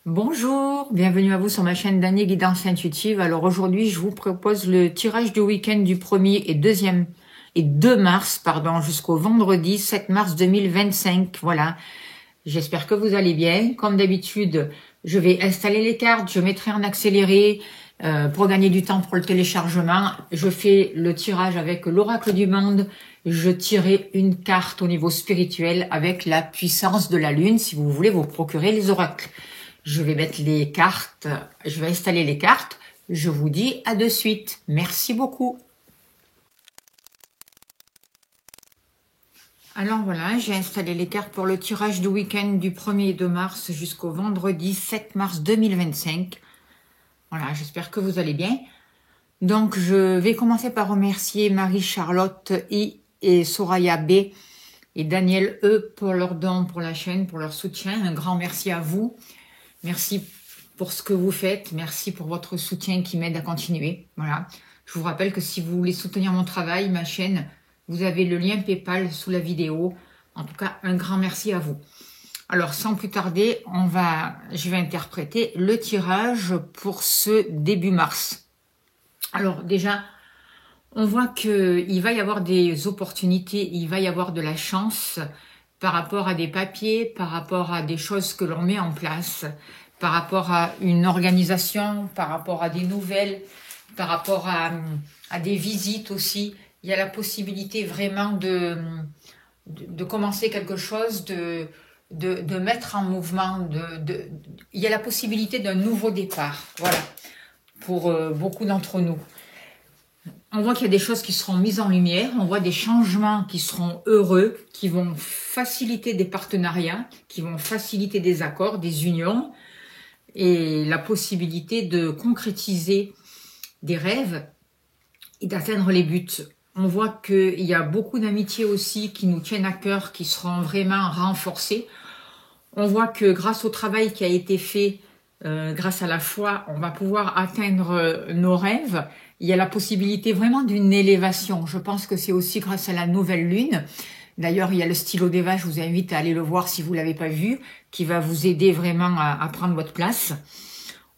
Bonjour, bienvenue à vous sur ma chaîne d'Annie Guidance Intuitive. Alors aujourd'hui, je vous propose le tirage du week-end du 1er et 2 mars, jusqu'au vendredi 7 mars 2025. Voilà, j'espère que vous allez bien. Comme d'habitude, je vais installer les cartes, je mettrai en accéléré pour gagner du temps pour le téléchargement. Je fais le tirage avec l'oracle du monde. Je tirerai une carte au niveau spirituel avec la puissance de la lune si vous voulez vous procurer les oracles. Je vais mettre les cartes, je vais installer les cartes. Je vous dis à de suite. Merci beaucoup. Alors voilà, j'ai installé les cartes pour le tirage du week-end du 1er et 2 mars jusqu'au vendredi 7 mars 2025. Voilà, j'espère que vous allez bien. Donc, je vais commencer par remercier Marie-Charlotte I et Soraya B et Daniel E pour leurs dons pour la chaîne, pour leur soutien. Un grand merci à vous. Merci pour ce que vous faites. Merci pour votre soutien qui m'aide à continuer. Voilà. Je vous rappelle que si vous voulez soutenir mon travail, ma chaîne, vous avez le lien PayPal sous la vidéo. En tout cas, un grand merci à vous. Alors, sans plus tarder, je vais interpréter le tirage pour ce début mars. Alors, déjà, on voit qu'il va y avoir des opportunités, il va y avoir de la chance par rapport à des papiers, par rapport à des choses que l'on met en place, par rapport à une organisation, par rapport à des nouvelles, par rapport à des visites aussi. Il y a la possibilité vraiment de commencer quelque chose, de mettre en mouvement, il y a la possibilité d'un nouveau départ, voilà, pour beaucoup d'entre nous. On voit qu'il y a des choses qui seront mises en lumière, on voit des changements qui seront heureux, qui vont faciliter des partenariats, qui vont faciliter des accords, des unions, et la possibilité de concrétiser des rêves et d'atteindre les buts. On voit qu'il y a beaucoup d'amitiés aussi qui nous tiennent à cœur, qui seront vraiment renforcées. On voit que grâce au travail qui a été fait, grâce à la foi, on va pouvoir atteindre nos rêves. Il y a la possibilité vraiment d'une élévation. Je pense que c'est aussi grâce à la nouvelle lune. D'ailleurs, il y a le stylo d'Eva, je vous invite à aller le voir si vous ne l'avez pas vu, qui va vous aider vraiment à prendre votre place.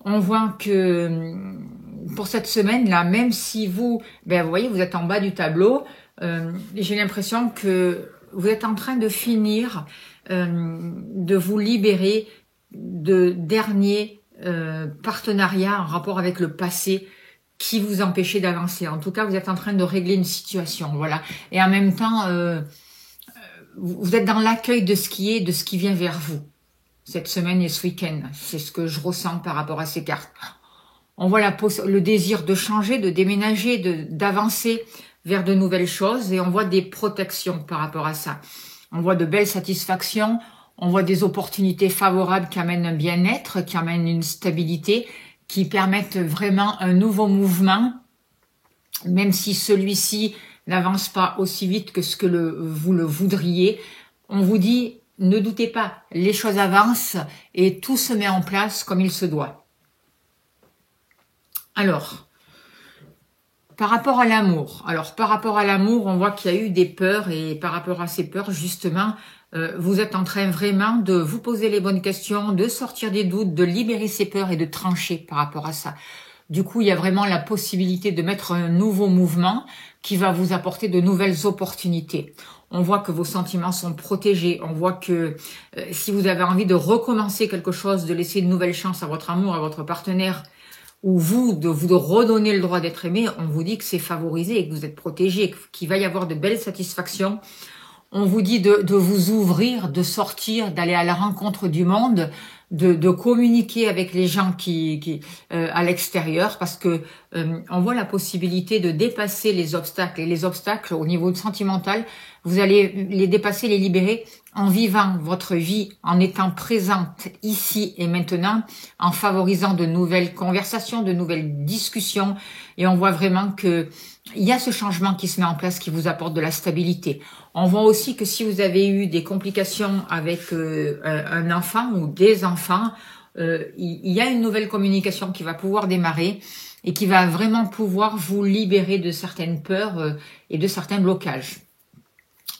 On voit que pour cette semaine-là, même si vous voyez, vous êtes en bas du tableau, j'ai l'impression que vous êtes en train de finir, de vous libérer de derniers partenariats en rapport avec le passé, qui vous empêchez d'avancer. En tout cas, vous êtes en train de régler une situation, voilà. Et en même temps, vous êtes dans l'accueil de ce qui est, de ce qui vient vers vous, cette semaine et ce week-end. C'est ce que je ressens par rapport à ces cartes. On voit le désir de changer, de déménager, d'avancer vers de nouvelles choses, et on voit des protections par rapport à ça. On voit de belles satisfactions, on voit des opportunités favorables qui amènent un bien-être, qui amènent une stabilité, qui permettent vraiment un nouveau mouvement, même si celui-ci n'avance pas aussi vite que ce que vous le voudriez. On vous dit, ne doutez pas, les choses avancent et tout se met en place comme il se doit. Alors, par rapport à l'amour, on voit qu'il y a eu des peurs, et par rapport à ces peurs, justement, vous êtes en train vraiment de vous poser les bonnes questions, de sortir des doutes, de libérer ces peurs et de trancher par rapport à ça. Du coup, il y a vraiment la possibilité de mettre un nouveau mouvement qui va vous apporter de nouvelles opportunités. On voit que vos sentiments sont protégés. On voit que si vous avez envie de recommencer quelque chose, de laisser une nouvelle chance à votre amour, à votre partenaire, ou de redonner le droit d'être aimé, on vous dit que c'est favorisé et que vous êtes protégé, qu'il va y avoir de belles satisfactions. On vous dit de vous ouvrir, de sortir, d'aller à la rencontre du monde, de communiquer avec les gens qui à l'extérieur, parce que on voit la possibilité de dépasser les obstacles. Et les obstacles au niveau sentimental, vous allez les dépasser, les libérer en vivant votre vie, en étant présente ici et maintenant, en favorisant de nouvelles conversations, de nouvelles discussions. Et on voit vraiment que il y a ce changement qui se met en place, qui vous apporte de la stabilité. On voit aussi que si vous avez eu des complications avec un enfant ou des enfants, il y a une nouvelle communication qui va pouvoir démarrer et qui va vraiment pouvoir vous libérer de certaines peurs et de certains blocages.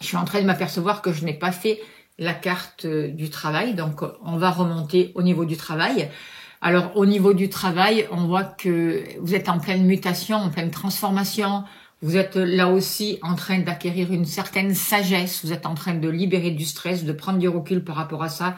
Je suis en train de m'apercevoir que je n'ai pas fait la carte du travail. Donc, on va remonter au niveau du travail. Alors, au niveau du travail, on voit que vous êtes en pleine mutation, en pleine transformation. Vous êtes là aussi en train d'acquérir une certaine sagesse. Vous êtes en train de libérer du stress, de prendre du recul par rapport à ça.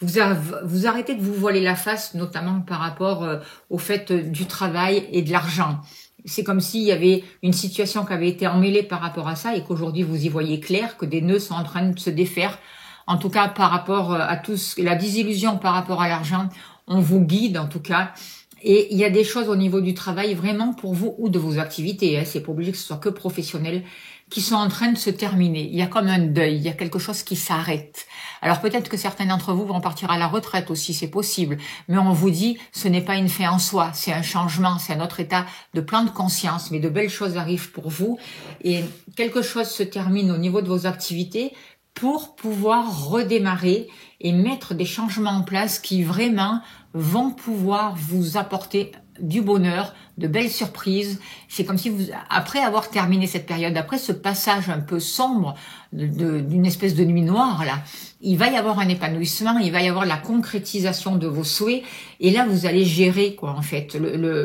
Vous arrêtez de vous voiler la face, notamment par rapport au fait du travail et de l'argent. C'est comme s'il y avait une situation qui avait été emmêlée par rapport à ça et qu'aujourd'hui vous y voyez clair, que des nœuds sont en train de se défaire. En tout cas, par rapport à tous, la désillusion par rapport à l'argent, on vous guide en tout cas. Et il y a des choses au niveau du travail vraiment pour vous ou de vos activités, hein, c'est pas obligé que ce soit que professionnel, qui sont en train de se terminer. Il y a comme un deuil, il y a quelque chose qui s'arrête. Alors peut-être que certains d'entre vous vont partir à la retraite aussi, c'est possible. Mais on vous dit, ce n'est pas une fin en soi, c'est un changement, c'est un autre état de plein de conscience, mais de belles choses arrivent pour vous. Et quelque chose se termine au niveau de vos activités pour pouvoir redémarrer et mettre des changements en place qui vraiment vont pouvoir vous apporter du bonheur, de belles surprises. C'est comme si vous, après avoir terminé cette période, après ce passage un peu sombre d'une espèce de nuit noire là, il va y avoir un épanouissement, il va y avoir la concrétisation de vos souhaits. Et là, vous allez gérer quoi en fait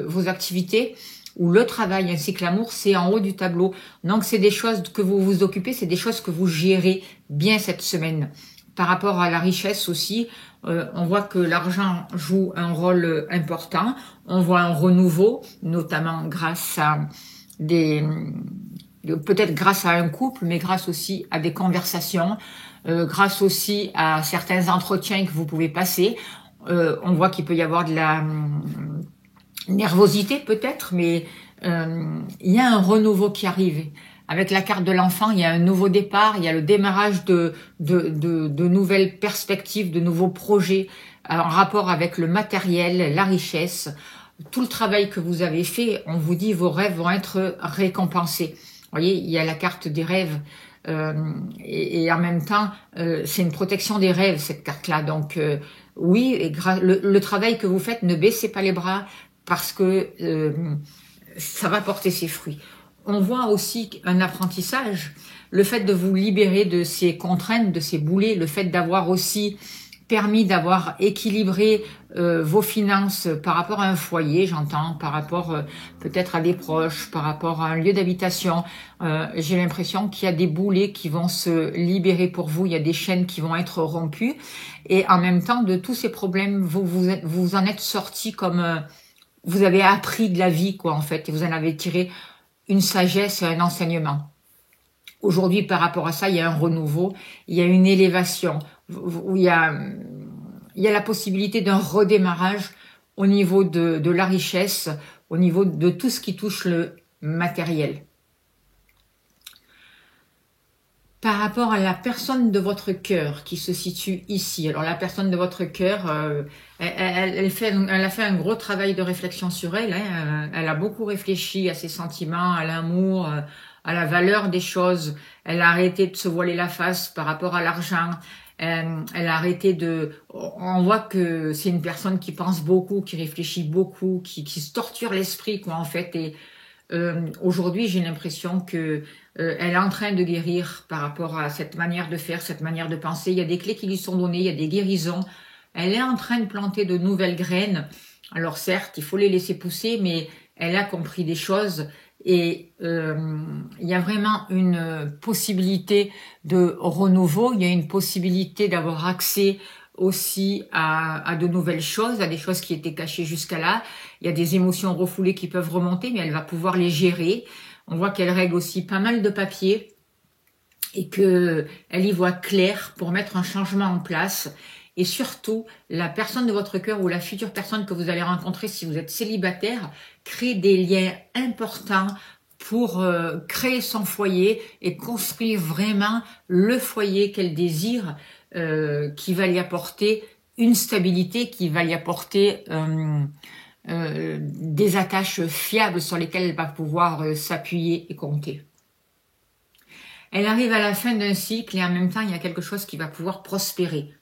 vos activités ou le travail ainsi que l'amour, c'est en haut du tableau. Donc c'est des choses que vous vous occupez, c'est des choses que vous gérez bien cette semaine. Par rapport à la richesse aussi, on voit que l'argent joue un rôle important. On voit un renouveau, notamment grâce à peut-être grâce à un couple, mais grâce aussi à des conversations, grâce aussi à certains entretiens que vous pouvez passer. On voit qu'il peut y avoir de la nervosité peut-être, mais il y a un renouveau qui arrive. Avec la carte de l'enfant, il y a un nouveau départ, il y a le démarrage de nouvelles perspectives, de nouveaux projets en rapport avec le matériel, la richesse. Tout le travail que vous avez fait, on vous dit vos rêves vont être récompensés. Vous voyez, il y a la carte des rêves et en même temps, c'est une protection des rêves cette carte-là. Donc oui, le travail que vous faites, ne baissez pas les bras parce que ça va porter ses fruits. On voit aussi un apprentissage, le fait de vous libérer de ces contraintes, de ces boulets, le fait d'avoir aussi permis d'avoir équilibré vos finances par rapport à un foyer, j'entends, par rapport peut-être à des proches, par rapport à un lieu d'habitation. J'ai l'impression qu'il y a des boulets qui vont se libérer pour vous, il y a des chaînes qui vont être rompues. Et en même temps, de tous ces problèmes, vous en êtes sortis comme... vous avez appris de la vie, quoi, en fait, et vous en avez tiré une sagesse et un enseignement. Aujourd'hui, par rapport à ça, il y a un renouveau, il y a une élévation, où il y a la possibilité d'un redémarrage au niveau de la richesse, au niveau de tout ce qui touche le matériel. Par rapport à la personne de votre cœur qui se situe ici. Alors la personne de votre cœur, elle a fait un gros travail de réflexion sur elle. Hein. Elle a beaucoup réfléchi à ses sentiments, à l'amour, à la valeur des choses. Elle a arrêté de se voiler la face par rapport à l'argent. Elle a arrêté de... On voit que c'est une personne qui pense beaucoup, qui réfléchit beaucoup, qui se torture l'esprit, quoi, en fait. Et aujourd'hui, j'ai l'impression que elle est en train de guérir par rapport à cette manière de faire, cette manière de penser. Il y a des clés qui lui sont données, il y a des guérisons. Elle est en train de planter de nouvelles graines. Alors certes, il faut les laisser pousser, mais elle a compris des choses. Et il y a vraiment une possibilité de renouveau. Il y a une possibilité d'avoir accès aussi à de nouvelles choses, à des choses qui étaient cachées jusqu'à là. Il y a des émotions refoulées qui peuvent remonter, mais elle va pouvoir les gérer. On voit qu'elle règle aussi pas mal de papiers et qu'elle y voit clair pour mettre un changement en place. Et surtout, la personne de votre cœur ou la future personne que vous allez rencontrer si vous êtes célibataire, crée des liens importants pour créer son foyer et construire vraiment le foyer qu'elle désire, qui va lui apporter une stabilité, qui va lui apporter des attaches fiables sur lesquelles elle va pouvoir s'appuyer et compter. Elle arrive à la fin d'un cycle et en même temps, il y a quelque chose qui va pouvoir prospérer.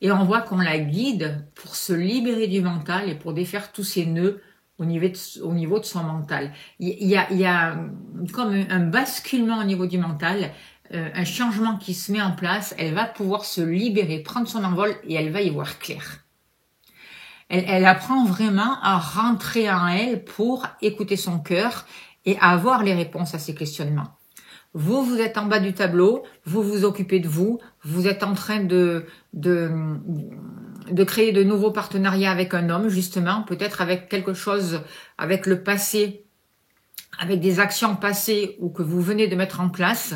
Et on voit qu'on la guide pour se libérer du mental et pour défaire tous ces nœuds au niveau de son mental. Il y a comme un basculement au niveau du mental. un changement qui se met en place, elle va pouvoir se libérer, prendre son envol et elle va y voir clair. Elle apprend vraiment à rentrer en elle pour écouter son cœur et avoir les réponses à ses questionnements. Vous êtes en bas du tableau, vous vous occupez de vous, vous êtes en train de créer de nouveaux partenariats avec un homme, justement, peut-être avec quelque chose, avec le passé, avec des actions passées ou que vous venez de mettre en place.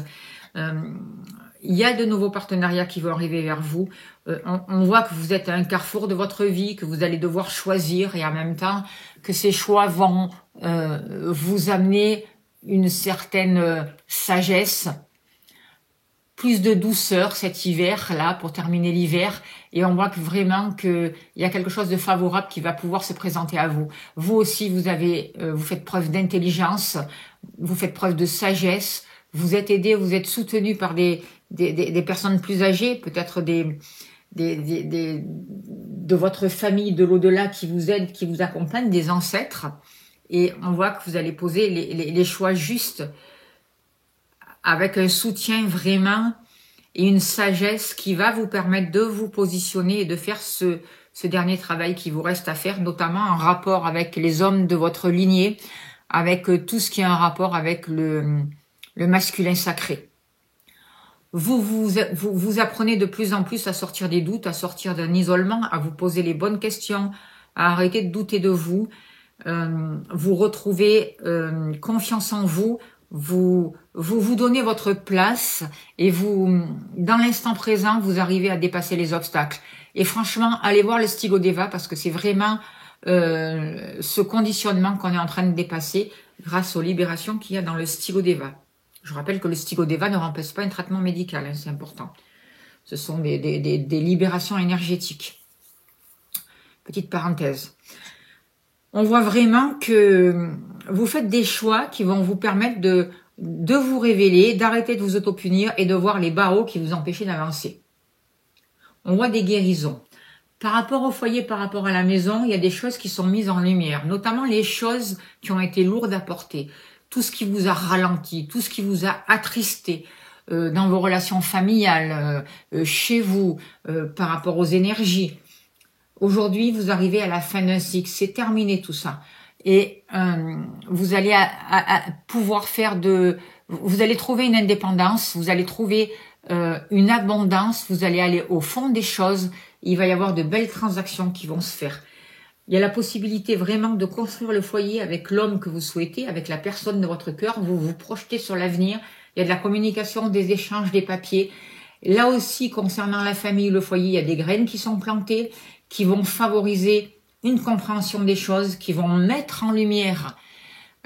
Il y a de nouveaux partenariats qui vont arriver vers vous. On voit que vous êtes à un carrefour de votre vie, que vous allez devoir choisir et en même temps que ces choix vont vous amener une certaine sagesse, plus de douceur cet hiver-là pour terminer l'hiver. Et on voit que vraiment qu'il y a quelque chose de favorable qui va pouvoir se présenter à vous. Vous aussi, vous faites preuve d'intelligence, vous faites preuve de sagesse, vous êtes aidé, vous êtes soutenu par des personnes plus âgées, peut-être de votre famille, de l'au-delà qui vous aident, qui vous accompagnent, des ancêtres. Et on voit que vous allez poser les choix justes avec un soutien vraiment et une sagesse qui va vous permettre de vous positionner et de faire ce dernier travail qui vous reste à faire, notamment en rapport avec les hommes de votre lignée, avec tout ce qui a un rapport avec le masculin sacré. Vous apprenez de plus en plus à sortir des doutes, à sortir d'un isolement, à vous poser les bonnes questions, à arrêter de douter de vous. Vous retrouvez confiance en vous, vous donnez votre place et dans l'instant présent, vous arrivez à dépasser les obstacles. Et franchement, allez voir le Stigo-Deva parce que c'est vraiment ce conditionnement qu'on est en train de dépasser grâce aux libérations qu'il y a dans le Stigo-Deva. Je rappelle que le Stigo-Deva ne remplace pas un traitement médical, hein, c'est important. Ce sont des libérations énergétiques. Petite parenthèse. On voit vraiment que vous faites des choix qui vont vous permettre de vous révéler, d'arrêter de vous autopunir et de voir les barreaux qui vous empêchaient d'avancer. On voit des guérisons. Par rapport au foyer, par rapport à la maison, il y a des choses qui sont mises en lumière, notamment les choses qui ont été lourdes à porter, tout ce qui vous a ralenti, tout ce qui vous a attristé dans vos relations familiales, chez vous, par rapport aux énergies. Aujourd'hui, vous arrivez à la fin d'un cycle, c'est terminé tout ça. Et vous allez pouvoir vous allez trouver une indépendance, vous allez trouver une abondance, vous allez aller au fond des choses, il va y avoir de belles transactions qui vont se faire. Il y a la possibilité vraiment de construire le foyer avec l'homme que vous souhaitez, avec la personne de votre cœur, vous vous projetez sur l'avenir, il y a de la communication, des échanges, des papiers. Là aussi, concernant la famille, le foyer, il y a des graines qui sont plantées, qui vont favoriser une compréhension des choses, qui vont mettre en lumière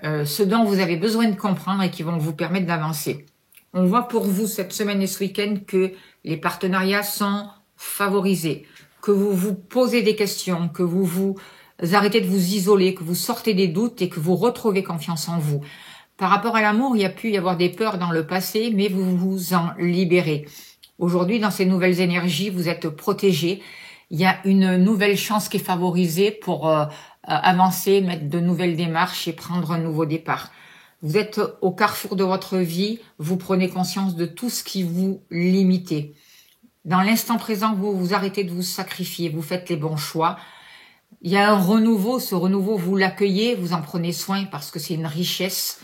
ce dont vous avez besoin de comprendre et qui vont vous permettre d'avancer. On voit pour vous cette semaine et ce week-end que les partenariats sont favorisés, que vous vous posez des questions, que vous arrêtez de vous isoler, que vous sortez des doutes et que vous retrouvez confiance en vous. Par rapport à l'amour, il y a pu y avoir des peurs dans le passé, mais vous vous en libérez. Aujourd'hui, dans ces nouvelles énergies, vous êtes protégés. Il y a une nouvelle chance qui est favorisée pour avancer, mettre de nouvelles démarches et prendre un nouveau départ. Vous êtes au carrefour de votre vie, vous prenez conscience de tout ce qui vous limitait. Dans l'instant présent, vous arrêtez de vous sacrifier, vous faites les bons choix. Il y a un renouveau, ce renouveau, vous l'accueillez, vous en prenez soin parce que c'est une richesse.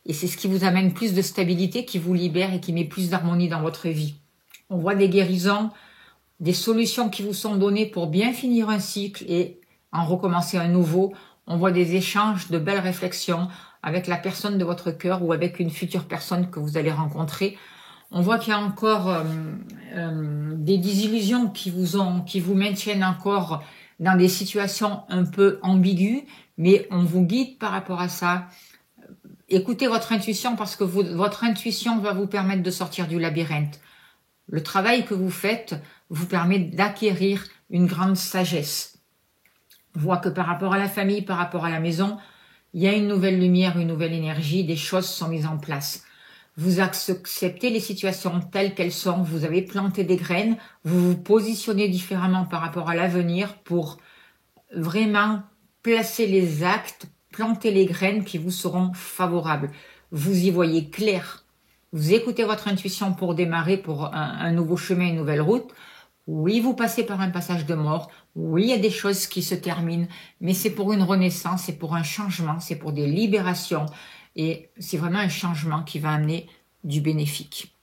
Et c'est ce qui vous amène plus de stabilité, qui vous libère et qui met plus d'harmonie dans votre vie. On voit des guérisons, des solutions qui vous sont données pour bien finir un cycle et en recommencer un nouveau. On voit des échanges, de belles réflexions avec la personne de votre cœur ou avec une future personne que vous allez rencontrer. On voit qu'il y a encore des désillusions qui vous maintiennent encore dans des situations un peu ambiguës, mais on vous guide par rapport à ça. Écoutez votre intuition parce que votre intuition va vous permettre de sortir du labyrinthe. Le travail que vous faites vous permet d'acquérir une grande sagesse. On voit que par rapport à la famille, par rapport à la maison, il y a une nouvelle lumière, une nouvelle énergie, des choses sont mises en place. Vous acceptez les situations telles qu'elles sont, vous avez planté des graines, vous vous positionnez différemment par rapport à l'avenir pour vraiment placer les actes, planter les graines qui vous seront favorables. Vous y voyez clair. Vous écoutez votre intuition pour démarrer pour un nouveau chemin, une nouvelle route. Oui, vous passez par un passage de mort. Oui, il y a des choses qui se terminent, mais c'est pour une renaissance, c'est pour un changement, c'est pour des libérations. Et c'est vraiment un changement qui va amener du bénéfique.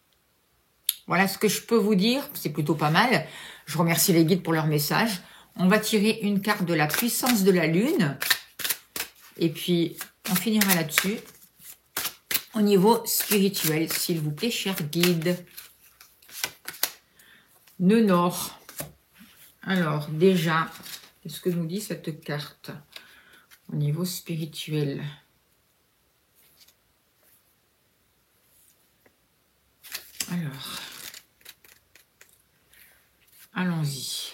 Voilà ce que je peux vous dire, c'est plutôt pas mal. Je remercie les guides pour leur message. On va tirer une carte de la puissance de la lune. Et puis, on finira là-dessus. Au niveau spirituel, s'il vous plaît, cher guide. Nœud nord. Alors, déjà, qu'est-ce que nous dit cette carte au niveau spirituel? Alors, allons-y.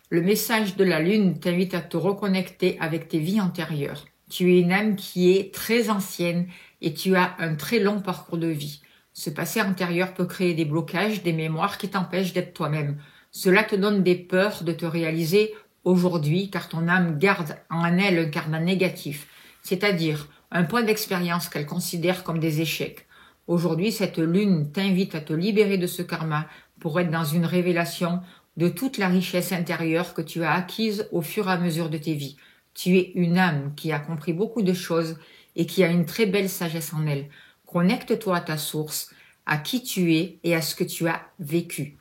Le message de la lune t'invite à te reconnecter avec tes vies antérieures. Tu es une âme qui est très ancienne et tu as un très long parcours de vie. Ce passé antérieur peut créer des blocages, des mémoires qui t'empêchent d'être toi-même. Cela te donne des peurs de te réaliser aujourd'hui car ton âme garde en elle un karma négatif, c'est-à-dire un point d'expérience qu'elle considère comme des échecs. Aujourd'hui, cette lune t'invite à te libérer de ce karma pour être dans une révélation de toute la richesse intérieure que tu as acquise au fur et à mesure de tes vies. Tu es une âme qui a compris beaucoup de choses et qui a une très belle sagesse en elle. Connecte-toi à ta source, à qui tu es et à ce que tu as vécu.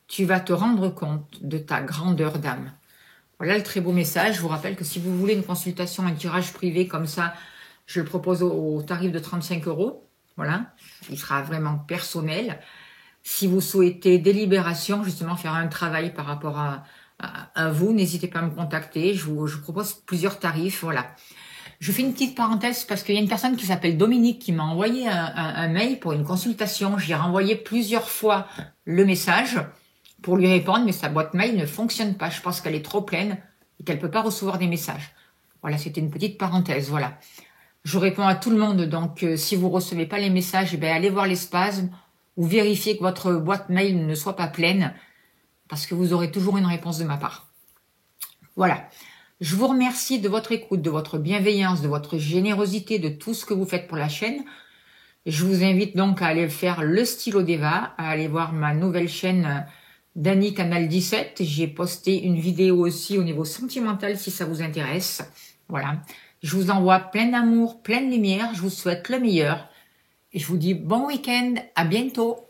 Tu vas te rendre compte de ta grandeur d'âme. Voilà le très beau message. Je vous rappelle que si vous voulez une consultation, un tirage privé comme ça, je le propose au tarif de 35 €. Voilà, il sera vraiment personnel. Si vous souhaitez des libérations, justement faire un travail par rapport à vous, n'hésitez pas à me contacter. Je vous propose plusieurs tarifs. Voilà. Je fais une petite parenthèse parce qu'il y a une personne qui s'appelle Dominique qui m'a envoyé un mail pour une consultation. J'ai renvoyé plusieurs fois le message pour lui répondre, mais sa boîte mail ne fonctionne pas. Je pense qu'elle est trop pleine et qu'elle ne peut pas recevoir des messages. Voilà, c'était une petite parenthèse. Voilà. Je réponds à tout le monde, donc si vous ne recevez pas les messages, allez voir l'espace ou vérifiez que votre boîte mail ne soit pas pleine parce que vous aurez toujours une réponse de ma part. Voilà. Je vous remercie de votre écoute, de votre bienveillance, de votre générosité, de tout ce que vous faites pour la chaîne. Je vous invite donc à aller faire le stylo d'Eva, à aller voir ma nouvelle chaîne Dani Canal 17. J'ai posté une vidéo aussi au niveau sentimental si ça vous intéresse. Voilà. Je vous envoie plein d'amour, plein de lumière. Je vous souhaite le meilleur. Et je vous dis bon week-end. À bientôt.